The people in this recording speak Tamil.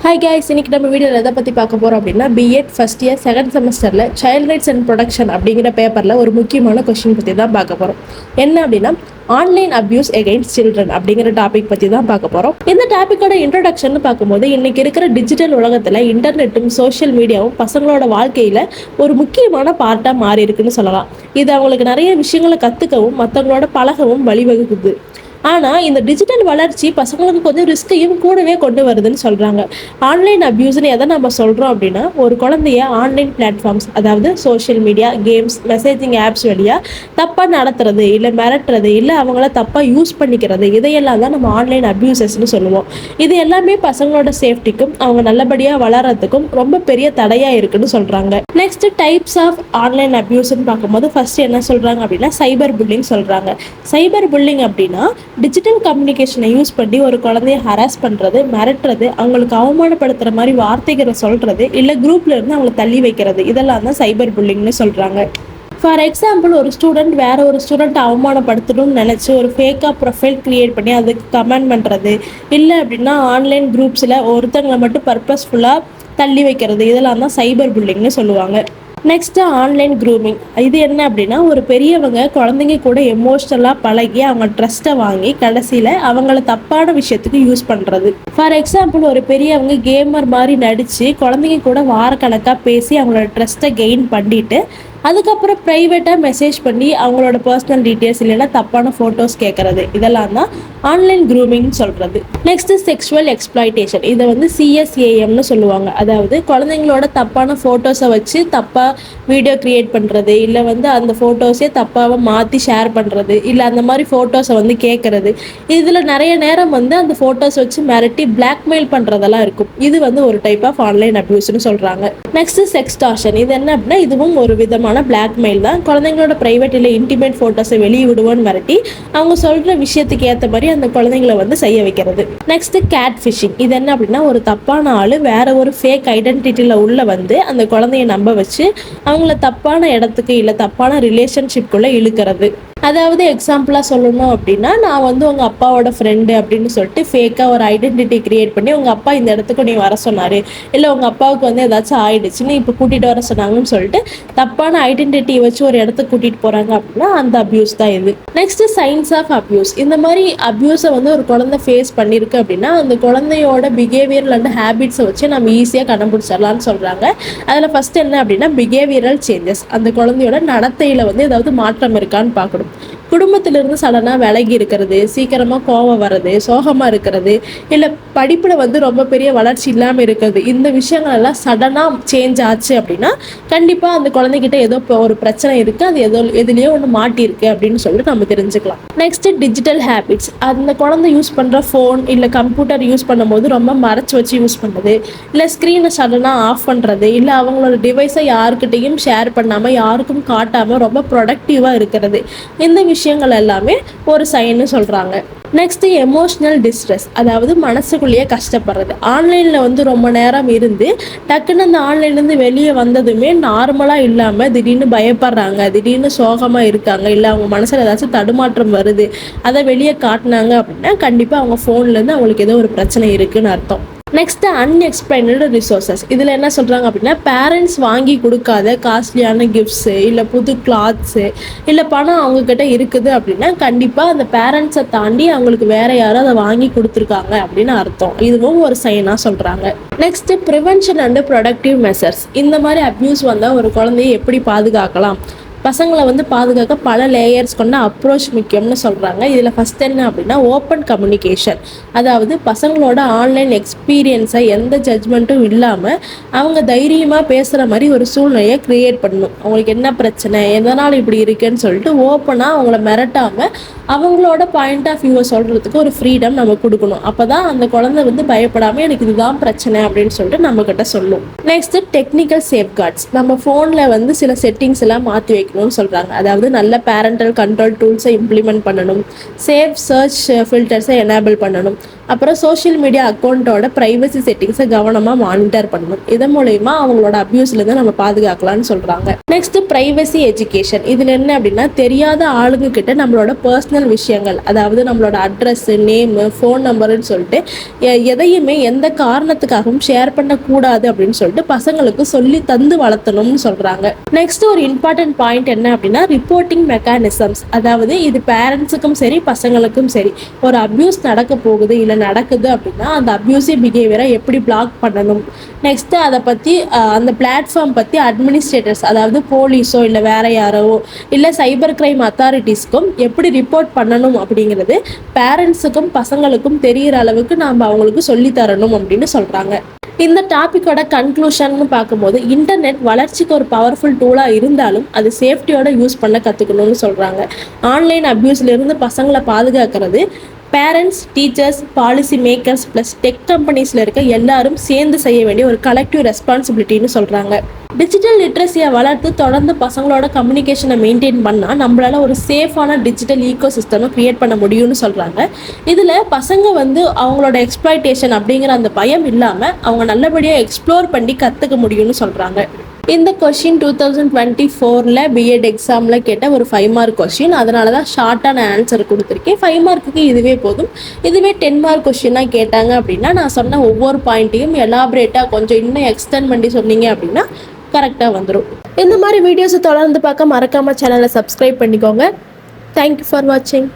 ஹாய் கைஸ், இன்னைக்கு நம்ம வீடியோவில் எதை பற்றி பார்க்க போகிறோம் அப்படின்னா பிஎட் ஃபர்ஸ்ட் இயர் செகண்ட் செமஸ்டரில் சைல்ட் ரைட்ஸ் அண்ட் ப்ரொடக்ஷன் அப்படிங்கிற பேப்பரில் ஒரு முக்கியமான கொஸ்டின் பற்றி தான் பார்க்க போகிறோம். என்ன அப்படின்னா ஆன்லைன் அப்யூஸ் எகெயின்ஸ்ட் சில்ட்ரன் அப்படிங்கிற டாபிக் பற்றி தான் பார்க்க போகிறோம். இந்த டாப்பிக்கோட இன்ட்ரடக்ஷன் பார்க்கும்போது இன்னைக்கு இருக்கிற டிஜிட்டல் உலகத்தில் இன்டர்நெட்டும் சோஷியல் மீடியாவும் பசங்களோட வாழ்க்கையில் ஒரு முக்கியமான பார்ட்டாக மாறி இருக்குன்னு சொல்லலாம். இது அவங்களுக்கு நிறைய விஷயங்களை கற்றுக்கவும் மற்றவங்களோட பழகவும் வழிவகுக்குது. ஆனால் இந்த டிஜிட்டல் வளர்ச்சி பசங்களுக்கு கொஞ்சம் ரிஸ்கையும் கூடவே கொண்டு வருதுன்னு சொல்கிறாங்க. ஆன்லைன் அப்யூஸ்னு எதை நம்ம சொல்கிறோம் அப்படின்னா, ஒரு குழந்தைய ஆன்லைன் பிளாட்ஃபார்ம்ஸ், அதாவது social media, games, messaging apps வழியாக தப்பாக நடத்துறது, இல்லை மிரட்டுறது, இல்லை அவங்கள தப்பாக யூஸ் பண்ணிக்கிறது, இதையெல்லாம் தான் நம்ம ஆன்லைன் அப்யூசஸ்ன்னு சொல்லுவோம். இது எல்லாமே பசங்களோட சேஃப்டிக்கும் அவங்க நல்லபடியாக வளர்கிறதுக்கும் ரொம்ப பெரிய தடையாக இருக்குன்னு சொல்கிறாங்க. நெக்ஸ்ட் டைப்ஸ் ஆஃப் ஆன்லைன் அப்யூஸ்ன்னு பார்க்கும்போது ஃபர்ஸ்ட் என்ன சொல்கிறாங்க அப்படின்னா சைபர் புல்லிங் சொல்கிறாங்க. சைபர் புல்லிங் அப்படின்னா டிஜிட்டல் கம்யூனிகேஷனை யூஸ் பண்ணி ஒரு குழந்தைய ஹராஸ் பண்ணுறது, மிரட்டுறது, அவங்களுக்கு அவமானப்படுத்துகிற மாதிரி வார்த்தைகளை சொல்கிறது, இல்லை குரூப்ல இருந்து அவங்களை தள்ளி வைக்கிறது, இதெல்லாம் தான் சைபர் புல்லிங்னு சொல்கிறாங்க. ஃபார் எக்ஸாம்பிள், ஒரு ஸ்டூடெண்ட் வேற ஒரு ஸ்டூடெண்ட் அவமானப்படுத்தணும்னு நினச்சி ஒரு ஃபேக்காக ப்ரொஃபைல் க்ரியேட் பண்ணி அதுக்கு கமெண்ட் பண்ணுறது, இல்லை அப்படின்னா ஆன்லைன் குரூப்ஸில் ஒருத்தங்களை மட்டும் பர்பஸ்ஃபுல்லாக தள்ளி வைக்கிறது, இதெல்லாம் தான் சைபர் புல்லிங்னு சொல்லுவாங்க. Next online grooming. இது என்ன அப்படின்னா, ஒரு பெரியவங்க குழந்தைங்க கூட எமோஷ்னலாக பழகி அவங்க ட்ரஸ்ட்டை வாங்கி கடைசியில் அவங்கள தப்பான விஷயத்துக்கு யூஸ் பண்ணுறது. ஃபார் எக்ஸாம்பிள், ஒரு பெரியவங்க கேமர் மாதிரி நடித்து குழந்தைங்க கூட வாரக்கணக்காக பேசி அவங்களோட ட்ரஸ்ட்டை கெயின் பண்ணிட்டு அதுக்கப்புறம் ப்ரைவேட்டாக மெசேஜ் பண்ணி அவங்களோட பர்சனல் டீட்டெயில்ஸ் இல்லைன்னா தப்பான ஃபோட்டோஸ் கேட்குறது, இதெல்லாம் தான் ஆன்லைன் க்ரூமிங்னு சொல்கிறது. Next sexual exploitation. இதை வந்து சிஎஸ்ஏஎம்னு சொல்லுவாங்க. அதாவது குழந்தைங்களோட தப்பான ஃபோட்டோஸை வச்சு தப்பாக வீடியோ க்ரியேட் பண்ணுறது, இல்லை வந்து அந்த ஃபோட்டோஸே தப்பாக மாற்றி ஷேர் பண்ணுறது, இல்லை அந்த மாதிரி ஃபோட்டோஸை வந்து கேட்குறது. இதில் நிறைய நேரம் வந்து அந்த ஃபோட்டோஸ் வச்சு மிரட்டி பிளாக்மெயில் பண்ணுறதெல்லாம் இருக்கும். இது வந்து ஒரு டைப் ஆஃப் ஆன்லைன் அப்யூஸ்னு சொல்கிறாங்க. Next sextortion. இது என்ன அப்படின்னா, இதுவும் ஒரு விதமான பிளாக்மெயில் தான். குழந்தைங்களோட பிரைவேட் இல்லை இன்டிமேட் ஃபோட்டோஸை வெளியே விடுவோன்னு மிரட்டி அவங்க சொல்கிற விஷயத்துக்கு ஏற்ற மாதிரி அந்த குழந்தைங்களை வந்து செய்ய வைக்கிறது. Next catfishing. இது என்ன அப்படின்னா, ஒரு தப்பான ஆள் வேற ஒரு ஃபேக் ஐடென்டிட்டியில் உள்ள வந்து அந்த குழந்தைய நம்ப வச்சு அவங்கள தப்பான இடத்துக்கு இல்லை தப்பான ரிலேஷன்ஷிப்குள்ளே இழுக்கிறது. அதாவது எக்ஸாம்பிளாக சொல்லணும் அப்படின்னா, நான் வந்து உங்கள் அப்பாவோட ஃப்ரெண்டு அப்படின்னு சொல்லிட்டு ஃபேக்காக ஒரு ஐடென்டிட்டி க்ரியேட் பண்ணி உங்கள் அப்பா இந்த இடத்துக்கு நீ வர சொன்னார், இல்லை உங்கள் அப்பாவுக்கு வந்து ஏதாச்சும் ஆயிடுச்சுன்னு இப்போ கூட்டிகிட்டு வர சொன்னாங்கன்னு சொல்லிட்டு தப்பான ஐடென்டிட்டியை வச்சு ஒரு இடத்துக்கு கூட்டிகிட்டு போகிறாங்க அப்படின்னா அந்த அப்யூஸ் தான் இது. Next signs of abuse. இந்த மாதிரி அப்யூஸை வந்து ஒரு குழந்தை ஃபேஸ் பண்ணியிருக்கு அப்படின்னா அந்த குழந்தையோட பிஹேவியரல் அண்ட் ஹேபிட்ஸை வச்சு நம்ம ஈஸியாக கண்டுபிடிச்சிடலான்னு சொல்கிறாங்க. அதில் ஃபஸ்ட் என்ன அப்படின்னா பிஹேவியரல் சேஞ்சஸ். அந்த குழந்தையோட நடத்தையில் வந்து ஏதாவது மாற்றம் இருக்கான்னு பார்க்கணும். குடும்பத்திலிருந்து சடனாக விலகி இருக்கிறது, சீக்கிரமாக கோவம் வர்றது, சோகமாக இருக்கிறது, இல்லை படிப்பில் வந்து ரொம்ப பெரிய வளர்ச்சி இல்லாமல் இருக்கிறது, இந்த விஷயங்கள் எல்லாம் சடனாக சேஞ்ச் ஆச்சு அப்படின்னா கண்டிப்பாக அந்த குழந்தைகிட்ட ஏதோ ஒரு பிரச்சனை இருக்குது, அது எதுலேயோ ஒன்று மாட்டியிருக்கு அப்படின்னு சொல்லிட்டு நம்ம தெரிஞ்சுக்கலாம். Next digital habits. அந்த குழந்தை யூஸ் பண்ணுற ஃபோன் இல்லை கம்ப்யூட்டர் யூஸ் பண்ணும்போது ரொம்ப மறைச்சி வச்சு யூஸ் பண்ணுறது, இல்லை ஸ்க்ரீனை சடனாக ஆஃப் பண்ணுறது, இல்லை அவங்களோட டிவைஸை யாருக்கிட்டையும் ஷேர் பண்ணாமல் யாருக்கும் காட்டாமல் ரொம்ப ப்ரொடக்டிவாக இருக்கிறது, இந்த விஷயங்கள் எல்லாமே ஒரு சைன்னு சொல்கிறாங்க. Next emotional distress. அதாவது மனசுக்குள்ளேயே கஷ்டப்படுறது. ஆன்லைனில் வந்து ரொம்ப நேரம் இருந்து டக்குன்னு அந்த ஆன்லைன்லேருந்து வெளியே வந்ததுமே நார்மலாக இல்லாமல் திடீர்னு பயப்படுறாங்க, திடீர்னு சோகமாக இருக்காங்க, இல்லை அவங்க மனசில் ஏதாச்சும் தடுமாற்றம் வருது, அதை வெளியே காட்டினாங்க அப்படின்னா கண்டிப்பாக அவங்க ஃபோன்லேருந்து அவங்களுக்கு ஏதோ ஒரு பிரச்சனை இருக்குதுன்னு அர்த்தம். Next unexplained resources. இதில் என்ன சொல்கிறாங்க அப்படின்னா, பேரண்ட்ஸ் வாங்கி கொடுக்காத காஸ்ட்லியான கிஃப்ட்ஸு, இல்லை புது கிளாத்ஸு, இல்லை பணம் அவங்கக்கிட்ட இருக்குது அப்படின்னா கண்டிப்பாக அந்த பேரண்ட்ஸை தாண்டி அவங்களுக்கு வேறு யாரும் அதை வாங்கி கொடுத்துருக்காங்க அப்படின்னு அர்த்தம். இதுவும் ஒரு சைனாக சொல்கிறாங்க. Next prevention and productive measures. இந்த மாதிரி அப்யூஸ் வந்தால் ஒரு குழந்தையை எப்படி பாதுகாக்கலாம், பசங்களை வந்து பாதுகாக்க பல லேயர்ஸ் கொண்ட அப்ரோச் முக்கியம்னு சொல்கிறாங்க. இதில் ஃபஸ்ட் என்ன அப்படின்னா ஓப்பன் கம்யூனிகேஷன். அதாவது பசங்களோட ஆன்லைன் எக்ஸ்பீரியன்ஸை எந்த ஜட்ஜ்மெண்ட்டும் இல்லாமல் அவங்க தைரியமாக பேசுகிற மாதிரி ஒரு சூழ்நிலையை க்ரியேட் பண்ணணும். அவங்களுக்கு என்ன பிரச்சனை, எதனால் இப்படி இருக்குன்னு சொல்லிட்டு ஓப்பனாக அவங்கள மிரட்டாமல் அவங்களோட பாயிண்ட் ஆஃப் வியூவை சொல்கிறதுக்கு ஒரு ஃப்ரீடம் நம்ம கொடுக்கணும். அப்போ தான் அந்த குழந்தை வந்து பயப்படாமல் எனக்கு இதுதான் பிரச்சனை அப்படின்னு சொல்லிட்டு நம்மக்கிட்ட சொல்லும். Next technical safeguards. நம்ம ஃபோனில் வந்து சில செட்டிங்ஸ் எல்லாம் மாற்றி வைக்கணும்னு சொல்கிறாங்க. அதாவது நல்ல பேரண்டல் கண்ட்ரோல் டூல்ஸை இம்ப்ளிமெண்ட் பண்ணணும், சேஃப் சர்ச் ஃபில்டர்ஸை எனேபிள் பண்ணணும், அப்புறம் சோஷியல் மீடியா அக்கௌண்ட்டோட ப்ரைவசி செட்டிங்ஸை கவனமாக மானிட்டர் பண்ணணும். இதன் மூலயமா அவங்களோட அப்யூஸ்லேருந்து நம்ம பாதுகாக்கலாம்னு சொல்கிறாங்க. Next privacy education. இதில் என்ன அப்படின்னா தெரியாத ஆளுங்க கிட்ட நம்மளோட பர்சனல் விஷயங்கள், அதாவது நம்மளோட அட்ரஸ், நேமு, ஃபோன் நம்பருன்னு சொல்லிட்டு எதையுமே எந்த காரணத்துக்காகவும் ஷேர் பண்ணக்கூடாது அப்படின்னு சொல்லிட்டு பசங்களுக்கு சொல்லி தந்து வளர்த்தணும்னு சொல்கிறாங்க. நெக்ஸ்ட் ஒரு இம்பார்ட்டன்ட் பாயிண்ட் என்ன அப்படின்னா ரிப்போர்ட்டிங் மெக்கானிசம்ஸ். அதாவது இது பேரண்ட்ஸுக்கும் சரி பசங்களுக்கும் சரி, ஒரு அப்யூஸ் நடக்க போகுது இல்லை நடக்குது அப்படின்னா அந்த அப்யூசிவ் பிஹேவியரை எப்படி பிளாக் பண்ணணும். நெக்ஸ்ட்டு அதை பற்றி அந்த பிளாட்ஃபார்ம் பற்றி அட்மினிஸ்ட்ரேட்டர்ஸ், அதாவது போலீஸோ இல்லை வேற யாரோ இல்லை சைபர் கிரைம் அத்தாரிட்டிஸ்க்கும் எப்படி ரிப்போர்ட் பண்ணணும் அப்படிங்கிறது பேரண்ட்ஸுக்கும் பசங்களுக்கும் தெரிகிற அளவுக்கு நாம் அவங்களுக்கு சொல்லித்தரணும் அப்படின்னு சொல்கிறாங்க. இந்த டாப்பிக்கோட கன்க்ளூஷன்னு பார்க்கும்போது இன்டர்நெட் வளர்ச்சிக்கு ஒரு பவர்ஃபுல் டூலாக இருந்தாலும் அது சேஃப்டியோட யூஸ் பண்ண கற்றுக்கணும்னு சொல்கிறாங்க. ஆன்லைன் அப்யூஸ்லேருந்து பசங்களை பாதுகாக்கிறது parents, teachers, policy makers plus tech கம்பெனிஸில் இருக்க எல்லாரும் சேர்ந்து செய்ய வேண்டிய ஒரு கலெக்டிவ் ரெஸ்பான்சிபிலிட்டின்னு சொல்கிறாங்க. டிஜிட்டல் லிட்ரஸியை வளர்த்து தொடர்ந்து பசங்களோட கம்யூனிகேஷனை மெயின்டைன் பண்ணால் நம்மளால ஒரு சேஃபான டிஜிட்டல் ஈகோ சிஸ்டமை க்ரியேட் பண்ண முடியும்னு சொல்கிறாங்க. இதில் பசங்க அவங்களோட எக்ஸ்ப்ளாய்டேஷன் அப்படிங்கிற அந்த பயம் இல்லாமல் அவங்க நல்லபடியாக எக்ஸ்ப்ளோர் பண்ணி கற்றுக்க முடியும்னு சொல்கிறாங்க. இந்த கொஷின் 2024 பிஎட் எக்ஸாமில் கேட்ட ஒரு 5 மார்க் கொஷின். அதனால தான் ஷார்ட்டான ஆன்சர் கொடுத்துருக்கேன். 5 மார்க்குக்கு இதுவே போதும். இதுவே 10 மார்க் கொஷினாக கேட்டாங்க அப்படின்னா நான் சொன்ன ஒவ்வொரு பாயிண்ட்டையும் எலாபரேட்டாக கொஞ்சம் இன்னும் எக்ஸ்டெண்ட் பண்ணி சொன்னீங்க அப்படின்னா கரெக்டாக வந்துடும். இந்த மாதிரி வீடியோஸை தொடர்ந்து பார்க்க மறக்காமல் சேனலை சப்ஸ்கிரைப் பண்ணிக்கோங்க. தேங்க்யூ ஃபார் வாட்சிங்.